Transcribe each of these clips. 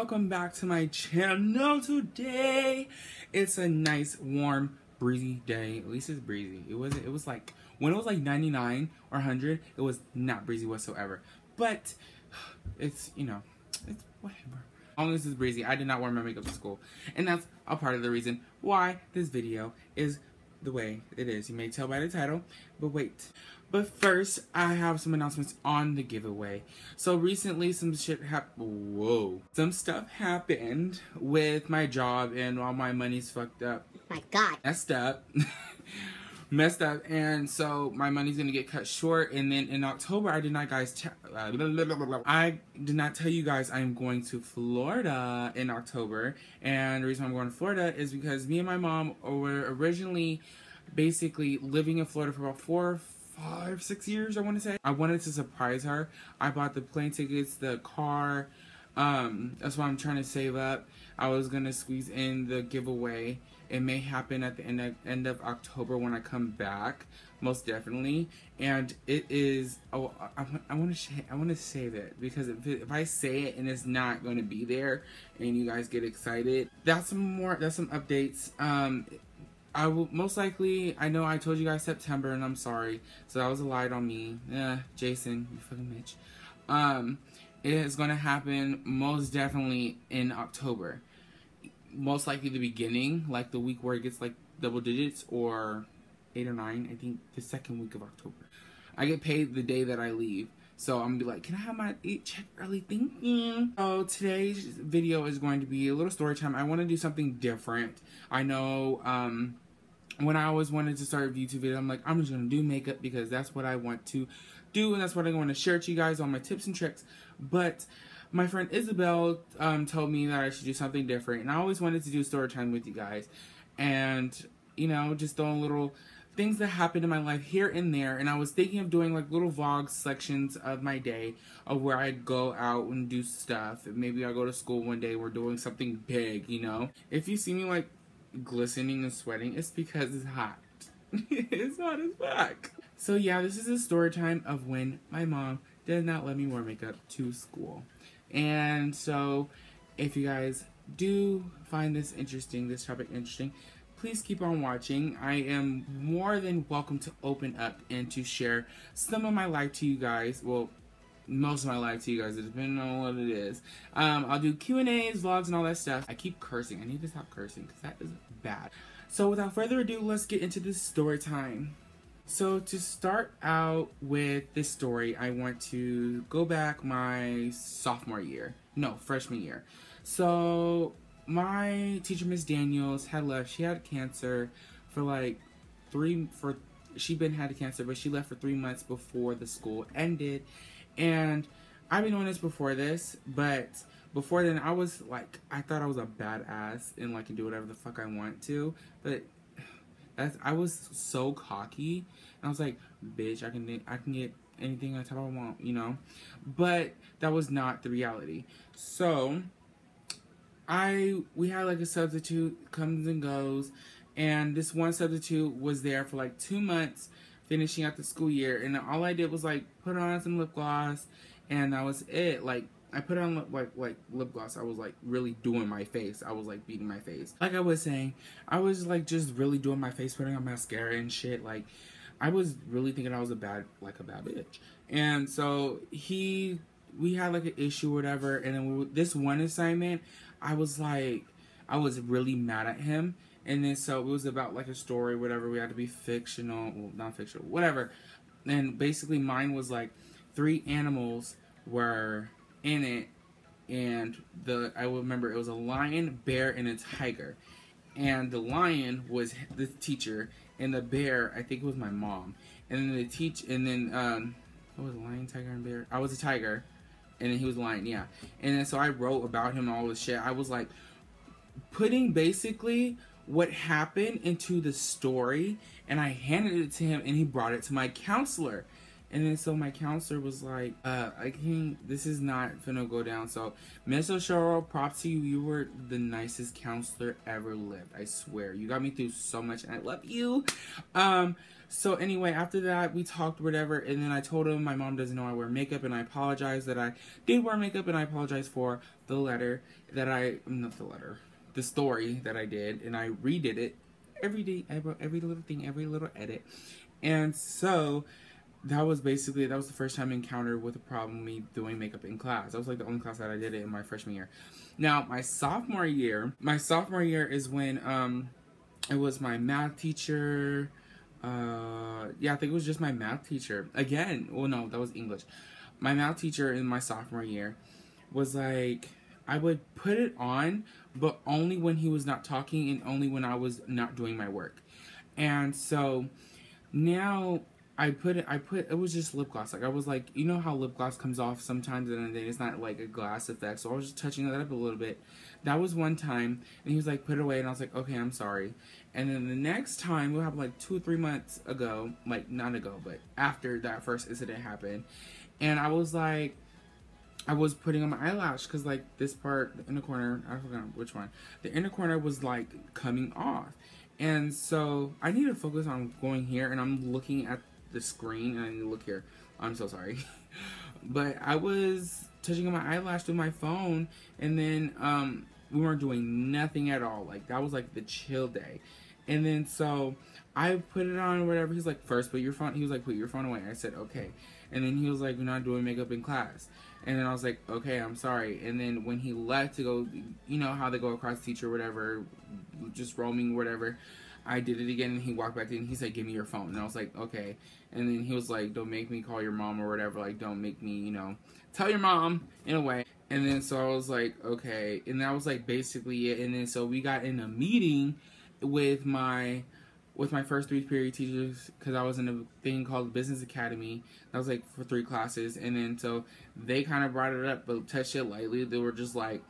welcome back to my channel. Today it's a nice warm breezy day. At least it's breezy. It was like when it was like 99 or 100, it was not breezy whatsoever, but it's, you know, it's whatever. As long as it's breezy. I did not wear my makeup to school, and that's a part of the reason why this video is the way it is. You may tell by the title, but wait. But first, I have some announcements on the giveaway. So recently, some stuff happened with my job, and all my money's fucked up. My God. Messed up, and so my money's gonna get cut short. And then in October, I did not tell you guys I'm going to Florida in October. And the reason I'm going to Florida is because me and my mom were originally basically living in Florida for about 4, 5, 6 years, I want to say. I wanted to surprise her. I bought the plane tickets, the car. That's why I'm trying to save up. I was gonna squeeze in the giveaway. It may happen at the end of October when I come back, most definitely. And it is. Oh, I want to save it, because if I say it and it's not going to be there, and you guys get excited, that's some updates. I will most likely, I know I told you guys September, and I'm sorry. So that was a lie on me. Jason, you fucking bitch. It is going to happen most definitely in October. Most likely the beginning, like the week where it gets like double digits, or 8 or 9, I think the second week of October. I get paid the day that I leave. So I'm gonna be like, can I have my check early? Thank you. So today's video is going to be a little story time. I want to do something different. I know, when I always wanted to start a YouTube video, I'm like, I'm just going to do makeup because that's what I want to do, and that's what I want to share to you guys, on my tips and tricks. But my friend Isabel told me that I should do something different, and I always wanted to do story time with you guys, and, you know, just throwing little things that happened in my life here and there. And I was thinking of doing like little vlog sections of my day, of where I'd go out and do stuff. Maybe I'll go to school one day, we're doing something big, you know. If you see me like glistening and sweating, it's because it's hot. It's hot as fuck. So yeah, this is a story time of when my mom did not let me wear makeup to school. And so if you guys do find this topic interesting, please keep on watching. I am more than welcome to open up and to share some of my life to you guys. Well, most of my life to you guys, depending on what it is. I'll do Q&As, vlogs, and all that stuff. I keep cursing. I need to stop cursing because that is bad. So without further ado, let's get into this story time. So to start out with this story, I want to go back my freshman year. So my teacher, Miss Daniels, had left. She had cancer for like she had cancer, but she left for 3 months before the school ended. And I've been doing this before this, but before then I was like, I thought I was a badass and like can do whatever the fuck I want to, but I was so cocky, and I was like, bitch, I can get anything I want, you know. But that was not the reality. So we had like a substitute comes and goes, and this one substitute was there for like 2 months, finishing out the school year, and all I did was like put on some lip gloss, and that was it. Like I put on like lip gloss. I was like really doing my face. I was like beating my face. Like I was saying, I was like just really doing my face, putting on mascara and shit. Like I was really thinking I was a bad bitch. And so we had like an issue or whatever, and then this one assignment, I was really mad at him. And then so it was about like a story, whatever. We had to be fictional, well, non-fictional, whatever. And basically mine was like 3 animals were in it, and I remember it was a lion, bear, and a tiger. And the lion was the teacher, and the bear, I think it was my mom. And then what was lion, tiger, and bear? I was a tiger, and then he was a lion, yeah. And then so I wrote about him and all this shit. I was like putting basically what happened into the story, and I handed it to him, and he brought it to my counselor. And then so my counselor was like, I can't, this is not finna go down. So Miss O'Sheryl, props to you. You were the nicest counselor ever lived. I swear. You got me through so much and I love you. So anyway, after that, we talked whatever, and then I told him my mom doesn't know I wear makeup, and I apologized that I did wear makeup, and I apologized for the letter that the story that I did, and I redid it every day. I wrote every little thing, every little edit. And so that was the first time I encountered with a problem me doing makeup in class. That was like the only class that I did it in my freshman year. Now, my sophomore year is when it was my math teacher. Yeah, I think it was just my math teacher. Again, well, no, that was English. My math teacher in my sophomore year was like, I would put it on, but only when he was not talking and only when I was not doing my work. And so now it was just lip gloss. Like, I was like, you know how lip gloss comes off sometimes and then it's not like a glass effect. So I was just touching that up a little bit. That was one time, and he was like, put it away, and I was like, okay, I'm sorry. And then the next time, it happened like 2 or 3 months ago, like not ago, but after that first incident happened, and I was like, I was putting on my eyelash, because like this part, the inner corner, I forgot which one, the inner corner was like coming off. And so I need to focus on going here, and I'm looking at the screen, and I need to look here. I'm so sorry. But I was touching on my eyelash with my phone, and then we weren't doing nothing at all. Like, that was like the chill day. And then so I put it on or whatever. He's like, first put your phone. He was like, put your phone away. I said, okay. And then he was like, you're not doing makeup in class. And then I was like, okay, I'm sorry. And then when he left to go, you know how they go across the teacher or whatever, just roaming, whatever, I did it again, and he walked back in, and he said, give me your phone. And I was like, okay. And then he was like, don't make me call your mom or whatever. Like, don't make me, you know, tell your mom, in a way. And then so I was like, okay. And that was like basically it. And then so we got in a meeting with my first 3 period teachers, because I was in a thing called Business Academy. That was like for 3 classes. And then so they kind of brought it up, but touched it lightly. They were just like,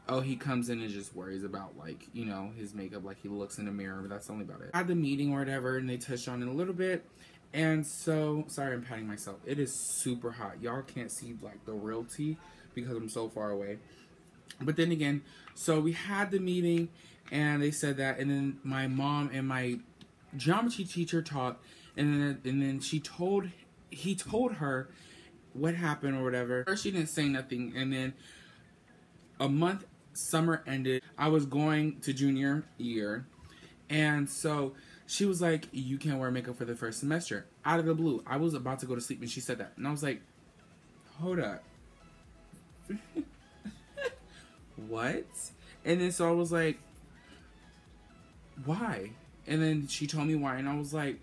oh, he comes in and just worries about, like, you know, his makeup, like he looks in the mirror, but that's only about it. I had the meeting or whatever, and they touched on it a little bit. And so, sorry, I'm patting myself. It is super hot. Y'all can't see like the real tea because I'm so far away. But then again, so we had the meeting, and they said that, and then my mom and my geometry teacher talked, and then he told her what happened or whatever. First, she didn't say nothing, and then a month, summer ended. I was going to junior year, and so she was like, you can't wear makeup for the first semester. Out of the blue, I was about to go to sleep, and she said that, and I was like, hold up. What? And then so I was like, why? And then she told me why, and I was like,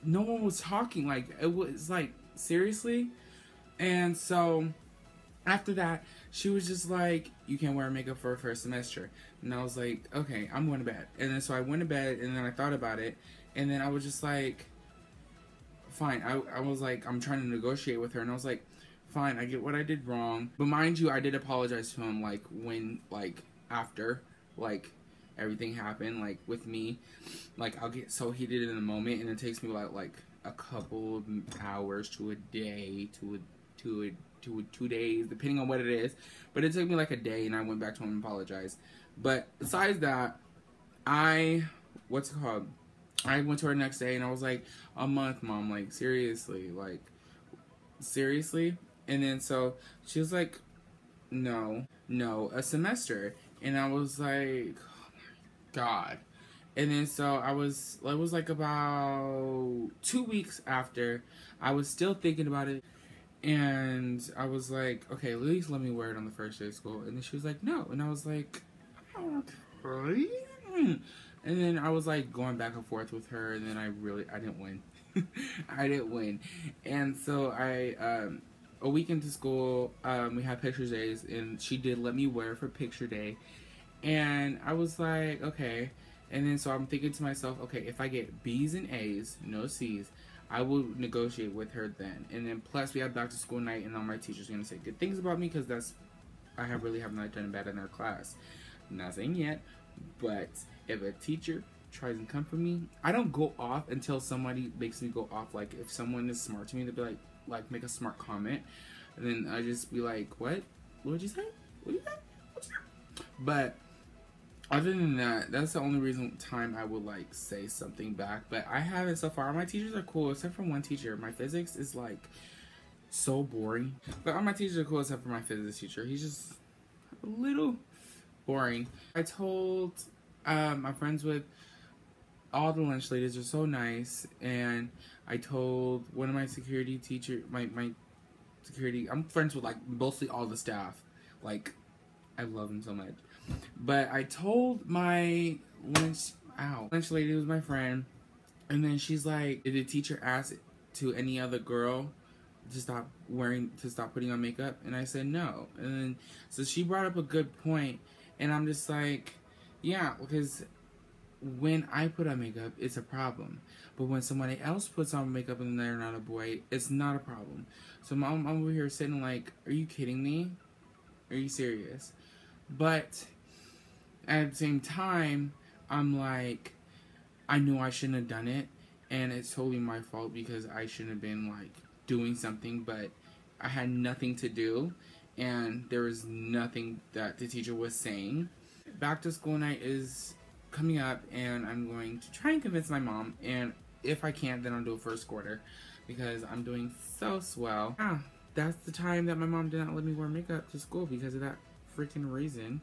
no one was talking. Like, it was like, seriously? And so after that, she was just like, you can't wear makeup for a first semester. And I was like, okay, I'm going to bed. And then so I went to bed, and then I thought about it, and then I was just like, fine. I was like, I'm trying to negotiate with her, and I was like, fine, I get what I did wrong. But mind you, I did apologize to him, like, when, like, after, like, everything happened, like, with me. Like, I'll get so heated in the moment, and it takes me, like a couple of hours to a day, to 2 days, depending on what it is. But it took me, like, a day, and I went back to him and apologized. But besides that, I went to her next day, and I was like, a month, Mom, like, seriously, like, seriously? And then so she was like, no, a semester. And I was like, oh my God. And then so it was like about 2 weeks after, I was still thinking about it. And I was like, okay, at least let me wear it on the first day of school. And then she was like, no. And I was like, okay. And then I was like going back and forth with her, and then I didn't win. I didn't win. And so a week into school, we had picture days, and she did let me wear it for picture day. And I was like, okay. And then so I'm thinking to myself, okay, if I get B's and A's, no C's, I will negotiate with her then. And then plus we have back to school night, and all my teachers are going to say good things about me, because I really have not done bad in their class. I'm not saying yet, but if a teacher tries and come for me, I don't go off until somebody makes me go off. Like, if someone is smart to me, they'll be like, like make a smart comment, and then I just be like, what would you say, what did you say, what'd you say? But other than that, that's the only time I would like say something back. But I haven't so far. My teachers are cool except for one teacher. My physics is like so boring, but all my teachers are cool except for my physics teacher. He's just a little boring. I told my friends with all the lunch ladies are so nice, and I told one of my security teacher, my security, I'm friends with like mostly all the staff, like I love them so much. But I told my lunch lady, who was my friend, and then she's like, did the teacher ask to any other girl to stop putting on makeup? And I said no. And then so she brought up a good point, and I'm just like, yeah, because when I put on makeup, it's a problem. But when somebody else puts on makeup and they're not a boy, it's not a problem. So I'm over here sitting like, are you kidding me? Are you serious? But at the same time, I'm like, I know I shouldn't have done it, and it's totally my fault because I shouldn't have been like doing something, but I had nothing to do, and there was nothing that the teacher was saying. Back to school night is coming up, and I'm going to try and convince my mom, and if I can't, then I'll do a first quarter because I'm doing so swell. Yeah, that's the time that my mom did not let me wear makeup to school because of that freaking reason.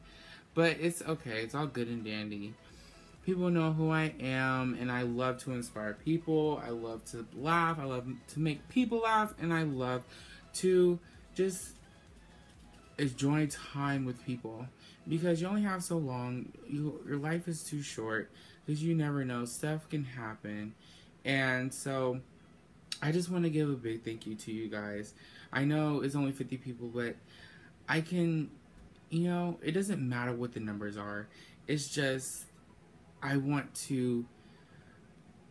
But it's okay, it's all good and dandy. People know who I am, and I love to inspire people. I love to laugh. I love to make people laugh, and I love to just enjoy time with people because you only have so long. Your life is too short because you never know. Stuff can happen, and so I just want to give a big thank you to you guys. I know it's only 50 people, but I can, you know, it doesn't matter what the numbers are. It's just I want to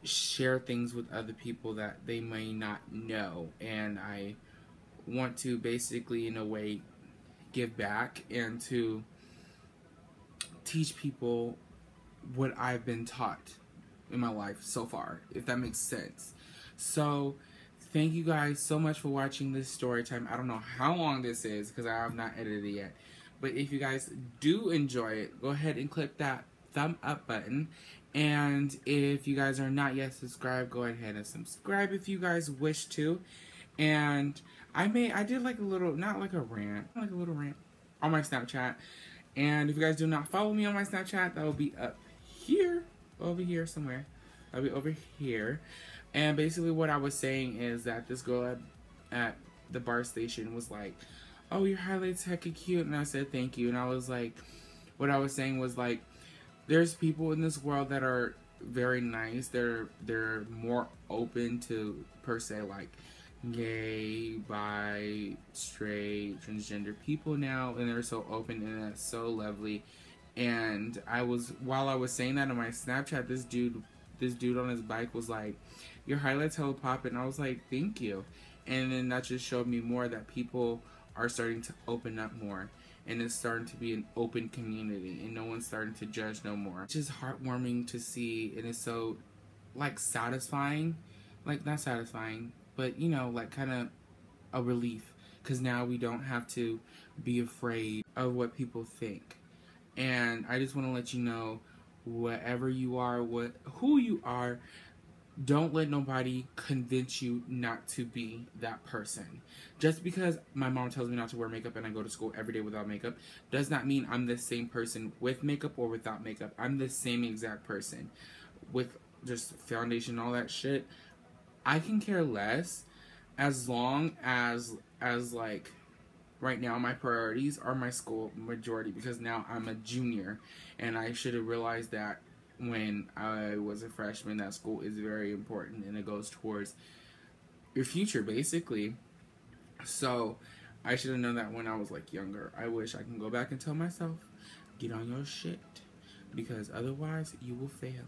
share things with other people that they may not know, and I want to basically, in a way, give back and to teach people what I've been taught in my life so far, if that makes sense. So thank you guys so much for watching this story time. I don't know how long this is because I have not edited it yet, but if you guys do enjoy it, go ahead and click that thumb up button, and if you guys are not yet subscribed, go ahead and subscribe if you guys wish to. And I did like a little, not like a rant, like a little rant on my Snapchat. And if you guys do not follow me on my Snapchat, that will be up here, over here somewhere. That'll be over here. And basically what I was saying is that this girl at the bar station was like, oh, your highlights hecka cute. And I said, thank you. And I was like, what I was saying was like, there's people in this world that are very nice. They're more open to, per se, like gay, bi, straight, transgender people now, and they're so open, and that's so lovely. And while I was saying that on my Snapchat, this dude on his bike was like, your highlights hella pop, and I was like, thank you. And then that just showed me more that people are starting to open up more, and it's starting to be an open community, and no one's starting to judge no more. It's just heartwarming to see, and it's so like satisfying, like not satisfying, but you know, like kind of a relief, because now we don't have to be afraid of what people think. And I just want to let you know, whatever you are, who you are, don't let nobody convince you not to be that person. Just because my mom tells me not to wear makeup and I go to school every day without makeup does not mean I'm the same person with makeup or without makeup. I'm the same exact person with just foundation and all that shit. I can care less, as long as like right now my priorities are my school majority, because now I'm a junior, and I should have realized that when I was a freshman, that school is very important and it goes towards your future basically. So I should have known that when I was like younger. I wish I can go back and tell myself, get on your shit, because otherwise you will fail.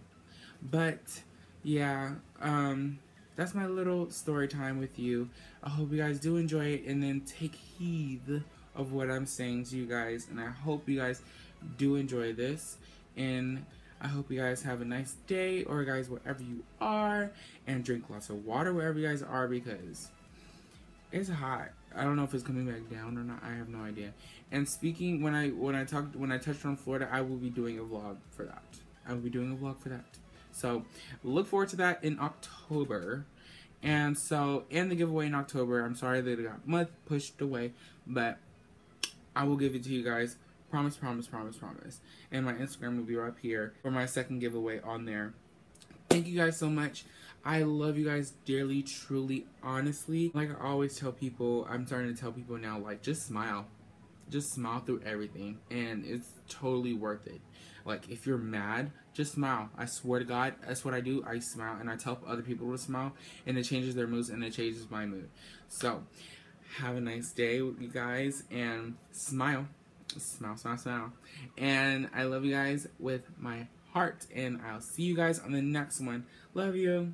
But yeah, that's my little story time with you. I hope you guys do enjoy it, and then take heed of what I'm saying to you guys, and I hope you guys do enjoy this, and I hope you guys have a nice day, or guys, wherever you are, and drink lots of water wherever you guys are, because It's hot. I don't know if it's coming back down or not. I have no idea. And speaking, when I touched on Florida, I will be doing a vlog for that. I will be doing a vlog for that. So look forward to that in October. And so, and the giveaway in October. I'm sorry that it got pushed away, but I will give it to you guys. Promise, promise, promise, promise. And my Instagram will be right up here for my second giveaway on there. Thank you guys so much. I love you guys dearly, truly, honestly. Like I always tell people, I'm starting to tell people now, like, just smile. Just smile through everything. And it's totally worth it. Like, if you're mad, just smile. I swear to God, that's what I do. I smile and I tell other people to smile. And it changes their moods and it changes my mood. So, have a nice day, you guys. And smile. Smile, smile, smile. And I love you guys with my heart. And I'll see you guys on the next one. Love you.